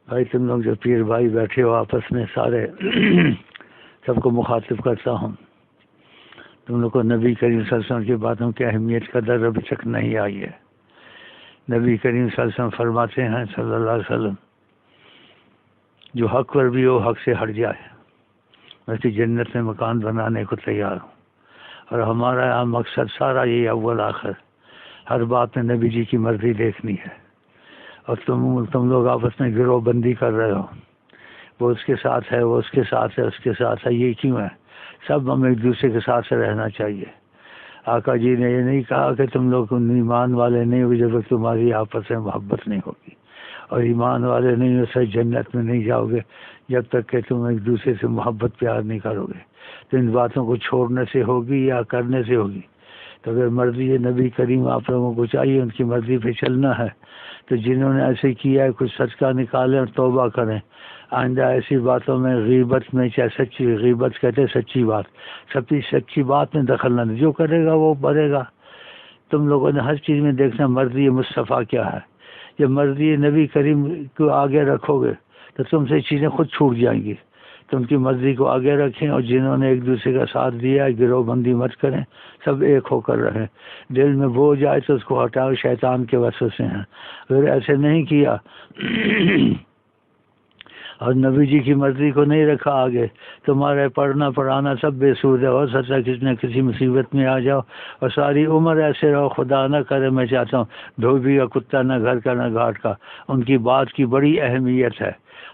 بھائی تم لوگ جو پیر بھائی بیٹھے ہو آپس میں سارے سب کو مخاطب کرتا ہوں، تم لوگ کو نبی کریم صلی اللہ علیہ وسلم کی باتوں کی اہمیت کا در ابھی تک نہیں آئی ہے۔ نبی کریم صلی اللہ علیہ وسلم فرماتے ہیں صلی اللہ علیہ وسلم، جو حق پر بھی ہو حق سے ہٹ جائے میں تو جنت میں مکان بنانے کو تیار ہوں۔ اور ہمارا یہاں مقصد سارا یہ اول آخر ہر بات میں نبی جی کی مرضی دیکھنی ہے۔ اور تم لوگ آپس میں گروہ بندی کر رہے ہو، وہ اس کے ساتھ ہے، وہ اس کے ساتھ ہے، اس کے ساتھ ہے، یہ کیوں ہے؟ سب ہم ایک دوسرے کے ساتھ سے رہنا چاہیے۔ آقا جی نے یہ نہیں کہا کہ تم لوگ ایمان والے نہیں ہو جب تک تمہاری آپس میں محبت نہیں ہوگی، اور ایمان والے نہیں ہو سر جنت میں نہیں جاؤ گے جب تک کہ تم ایک دوسرے سے محبت پیار نہیں کرو گے۔ تو ان باتوں کو چھوڑنے سے ہوگی یا کرنے سے ہوگی؟ تو اگر مرضی نبی کریم آپ لوگوں کو چاہیے ان کی مرضی پہ چلنا ہے تو جنہوں نے ایسے کیا ہے کچھ صدقہ نکالیں اور توبہ کریں، آئندہ ایسی باتوں میں غیبت میں، چاہے سچی غیبت کہتے ہیں سچی بات، سچی بات میں دخل نہ دیں، جو کرے گا وہ بڑھے گا۔ تم لوگوں نے ہر چیز میں دیکھنا مرضی مصطفیٰ کیا ہے۔ جب مرضی نبی کریم کو آگے رکھو گے تو تم سے چیزیں خود چھوٹ جائیں گی۔ تو ان کی مرضی کو آگے رکھیں، اور جنہوں نے ایک دوسرے کا ساتھ دیا ہے گروہ بندی مت کریں، سب ایک ہو کر رہیں۔ دل میں بوجھ آئے تو اس کو ہٹاؤ، شیطان کے وسوسے ہیں۔ اگر ایسے نہیں کیا اور نبی جی کی مرضی کو نہیں رکھا آگے، تمہارے پڑھنا پڑھانا سب بے سود ہے۔ ہو سکتا ہے کسی نہ کسی مصیبت میں آ جاؤ اور ساری عمر ایسے رہو۔ خدا نہ کرے، میں چاہتا ہوں دھوبی کا کتا نہ گھر کا نہ گھاٹ کا۔ ان کی بات کی بڑی اہمیت ہے،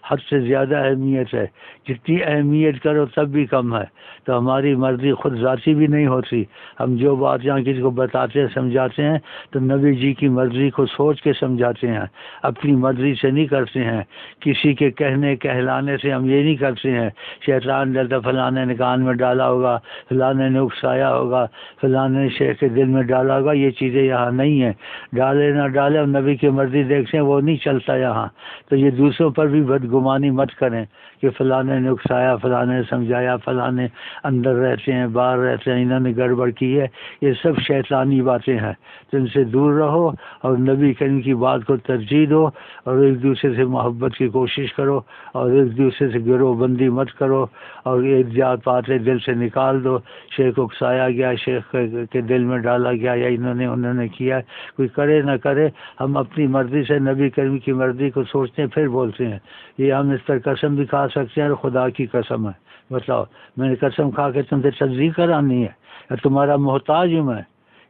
حد سے زیادہ اہمیت ہے، جتنی اہمیت کرو تب بھی کم ہے۔ تو ہماری مرضی خود ذاتی بھی نہیں ہوتی، ہم جو بات یہاں کسی کو بتاتے ہیں سمجھاتے ہیں تو نبی جی کی مرضی کو سوچ کے سمجھاتے ہیں، اپنی مرضی سے نہیں کرتے ہیں۔ کسی کے کہنے کہلانے سے ہم یہ نہیں کرتے ہیں شیطان ڈالتا فلانے نے کان میں ڈالا ہوگا، فلانے نے اکسایا ہوگا، فلانے نے شیخ کے دل میں ڈالا ہوگا، یہ چیزیں یہاں نہیں ہیں۔ ڈالے نہ ڈالے اور نبی کی مرضی دیکھتے ہیں وہ نہیں چلتا یہاں۔ تو یہ دوسروں پر بھی بدگمانی مت کریں کہ فلانے نے اکسایا، فلانے نے سمجھایا، فلانے اندر رہتے ہیں باہر رہتے ہیں، انہوں نے گڑبڑ کی ہے، یہ سب شیطانی باتیں ہیں۔ تو ان سے دور رہو اور نبی کریم کی بات کو ترجیح دو، اور ایک دوسرے سے محبت کی کوشش کرو، اور ایک دوسرے سے گروہ بندی مت کرو، اور ایک جات باتیں دل سے نکال دو۔ شیخ اکسایا گیا، شیخ کے دل میں ڈالا گیا، یا انہوں نے کیا، کوئی کرے نہ کرے، ہم اپنی مرضی سے نبی کریم کی مرضی کو سوچتے ہیں پھر بولتے ہیں۔ یہ ہم اس پر قسم بھی کھا سکتے ہیں اور خدا کی قسم ہے۔ بتاؤ میں نے قسم کھا کے تم سے تصدیق کرانی ہے یا تمہارا محتاج ہوں میں؟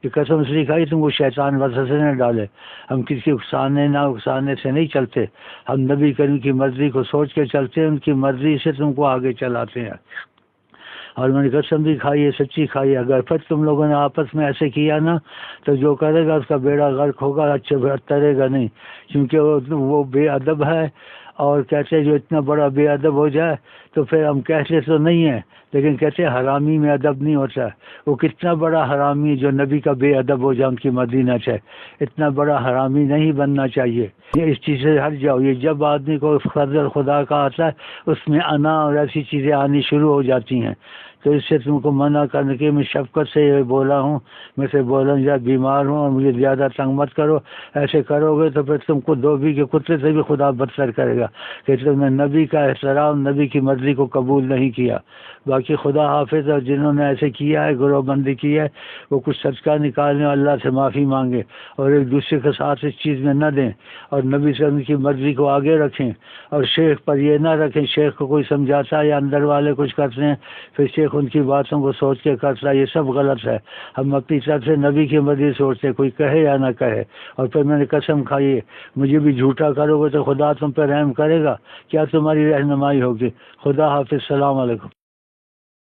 یہ قسم اس لیے کھائی تم کو شیطان وسوسے نہ ڈالے۔ ہم کسی کے اکسانے نہ اکسانے سے نہیں چلتے، ہم نبی کریم کی مرضی کو سوچ کے چلتے ہیں، ان کی مرضی سے تم کو آگے چلاتے ہیں۔ اور میں نے قسم بھی کھائی ہے، سچی کھائی ہے، اگر پھر تم لوگوں نے آپس میں ایسے کیا نا تو جو کرے گا اس کا بیڑا غرق ہوگا، اچھے ترے گا نہیں، کیونکہ وہ بے ادب ہے۔ اور کہتے ہیں جو اتنا بڑا بے ادب ہو جائے تو پھر ہم کہتے تو نہیں ہیں لیکن کہتے ہیں حرامی میں ادب نہیں ہوتا ہے۔ وہ کتنا بڑا حرامی جو نبی کا بے ادب ہو جائے ان کی مدینہ سے، اتنا بڑا حرامی نہیں بننا چاہیے۔ یہ اس چیز سے ہٹ جاؤ۔ یہ جب آدمی کو فضل خدا کا آتا ہے اس میں انا اور ایسی چیزیں آنی شروع ہو جاتی ہیں۔ تو اس سے تم کو منع کرنے کے میں شفقت سے یہ بولا ہوں، میں سے بولا یا بیمار ہوں اور مجھے زیادہ تنگ مت کرو۔ ایسے کرو گے تو پھر تم کو دھوبی کے کتے سے بھی خدا بدتر کرے گا کہ تم نے نبی کا احترام، نبی کی مرضی کو قبول نہیں کیا۔ باقی خدا حافظ، اور جنہوں نے ایسے کیا ہے گروہ بندی کی ہے وہ کچھ صدقہ نکالیں، اللہ سے معافی مانگے اور ایک دوسرے کے ساتھ اس چیز میں نہ دیں، اور نبی سے ان کی مرضی کو آگے رکھیں۔ اور شیخ پر یہ نہ رکھیں شیخ کو کوئی سمجھاتا ہے یا اندر والے کچھ کرتے ہیں پھر شیخ ان کی باتوں کو سوچ کے کرتا ہے، یہ سب غلط ہے۔ ہم اپنی طرف سے نبی کی مرضی سوچتے ہیں، کوئی کہے یا نہ کہے۔ اور پھر میں نے قسم کھائی ہے مجھے بھی جھوٹا کرو گے تو خدا تم پہ رحم کرے گا، کیا تمہاری رہنمائی ہوگی؟ خدا حافظ، السلام علیکم۔